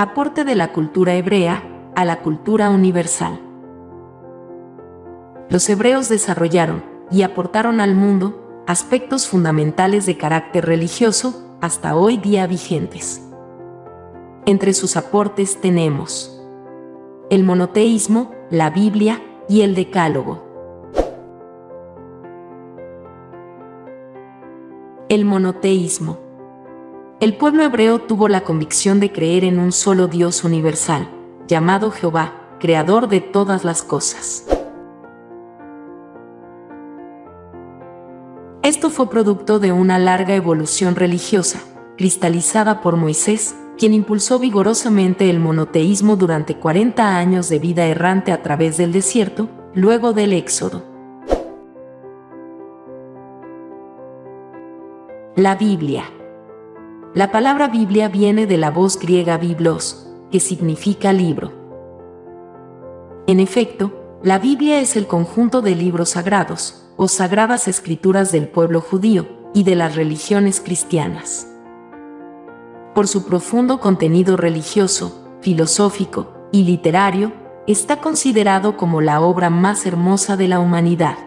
Aporte de la cultura hebrea a la cultura universal. Los hebreos desarrollaron y aportaron al mundo aspectos fundamentales de carácter religioso hasta hoy día vigentes. Entre sus aportes tenemos el monoteísmo, la Biblia y el Decálogo. El monoteísmo. El pueblo hebreo tuvo la convicción de creer en un solo Dios universal, llamado Jehová, creador de todas las cosas. Esto fue producto de una larga evolución religiosa, cristalizada por Moisés, quien impulsó vigorosamente el monoteísmo durante 40 años de vida errante a través del desierto, luego del Éxodo. La Biblia. La palabra Biblia viene de la voz griega biblos, que significa libro. En efecto, la Biblia es el conjunto de libros sagrados, o sagradas escrituras del pueblo judío y de las religiones cristianas. Por su profundo contenido religioso, filosófico y literario, está considerado como la obra más hermosa de la humanidad.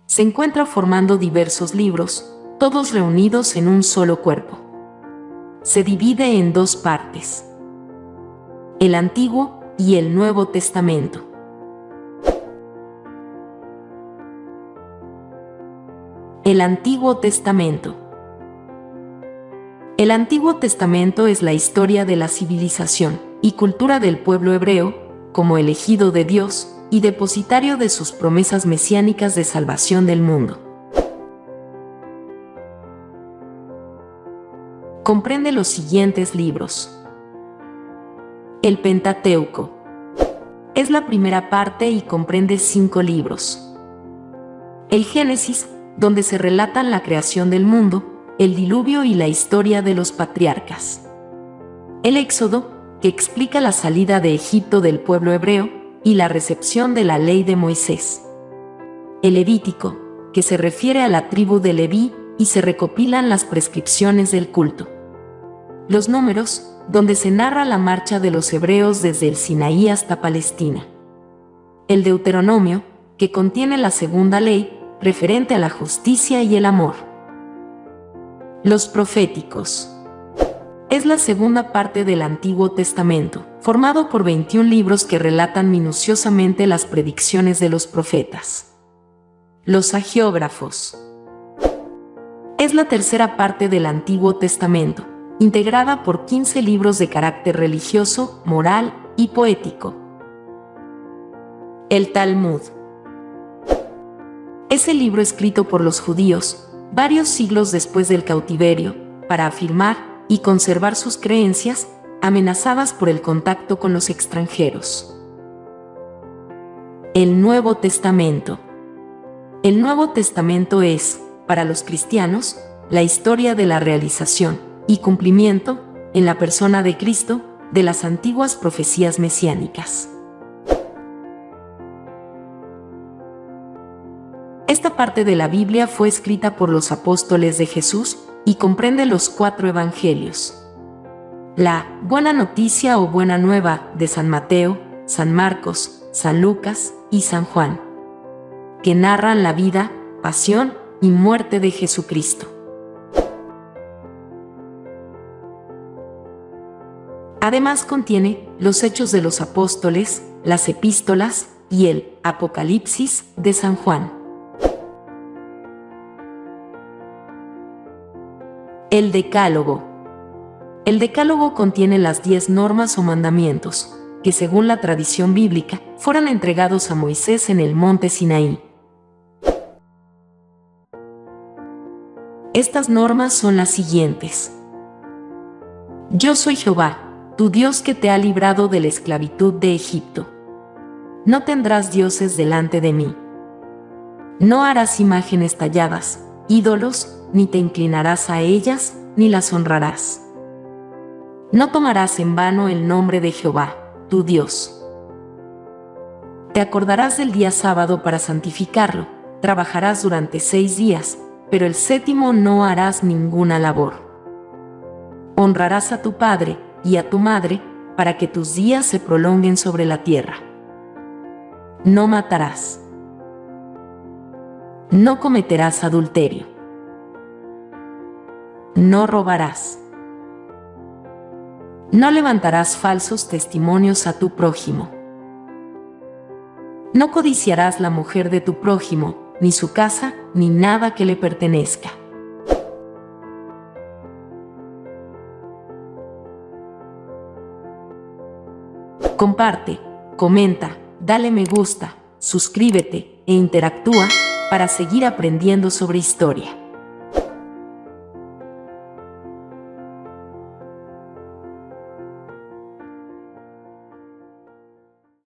Se encuentra formando diversos libros, todos reunidos en un solo cuerpo. Se divide en dos partes: el Antiguo y el Nuevo Testamento. El Antiguo Testamento. El Antiguo Testamento es la historia de la civilización y cultura del pueblo hebreo, como elegido de Dios y depositario de sus promesas mesiánicas de salvación del mundo. Comprende los siguientes libros. El Pentateuco. Es la primera parte y comprende 5 libros. El Génesis, donde se relatan la creación del mundo, el diluvio y la historia de los patriarcas. El Éxodo, que explica la salida de Egipto del pueblo hebreo y la recepción de la ley de Moisés. El Levítico, que se refiere a la tribu de Leví y se recopilan las prescripciones del culto. Los Números, donde se narra la marcha de los hebreos desde el Sinaí hasta Palestina. El Deuteronomio, que contiene la segunda ley, referente a la justicia y el amor. Los Proféticos. Es la segunda parte del Antiguo Testamento, formado por 21 libros que relatan minuciosamente las predicciones de los profetas. Los Hagiógrafos. Es la tercera parte del Antiguo Testamento, integrada por 15 libros de carácter religioso, moral y poético. El Talmud. Es el libro escrito por los judíos, varios siglos después del cautiverio, para afirmar y conservar sus creencias, amenazadas por el contacto con los extranjeros. El Nuevo Testamento. El Nuevo Testamento es, para los cristianos, la historia de la realización y cumplimiento, en la persona de Cristo, de las antiguas profecías mesiánicas. Esta parte de la Biblia fue escrita por los apóstoles de Jesús y comprende los 4 evangelios. La Buena Noticia o Buena Nueva de San Mateo, San Marcos, San Lucas y San Juan, que narran la vida, pasión y muerte de Jesucristo. Además contiene los Hechos de los Apóstoles, las Epístolas y el Apocalipsis de San Juan. El Decálogo. El Decálogo contiene las 10 normas o mandamientos, que según la tradición bíblica, fueron entregados a Moisés en el monte Sinaí. Estas normas son las siguientes. Yo soy Jehová, tu Dios que te ha librado de la esclavitud de Egipto. No tendrás dioses delante de mí. No harás imágenes talladas, ídolos, ni te inclinarás a ellas, ni las honrarás. No tomarás en vano el nombre de Jehová, tu Dios. Te acordarás del día sábado para santificarlo, trabajarás durante 6 días, pero el 7º no harás ninguna labor. Honrarás a tu padre y a tu madre, para que tus días se prolonguen sobre la tierra. No matarás. No cometerás adulterio. No robarás. No levantarás falsos testimonios a tu prójimo. No codiciarás la mujer de tu prójimo, ni su casa, ni nada que le pertenezca. Comparte, comenta, dale me gusta, suscríbete e interactúa para seguir aprendiendo sobre historia.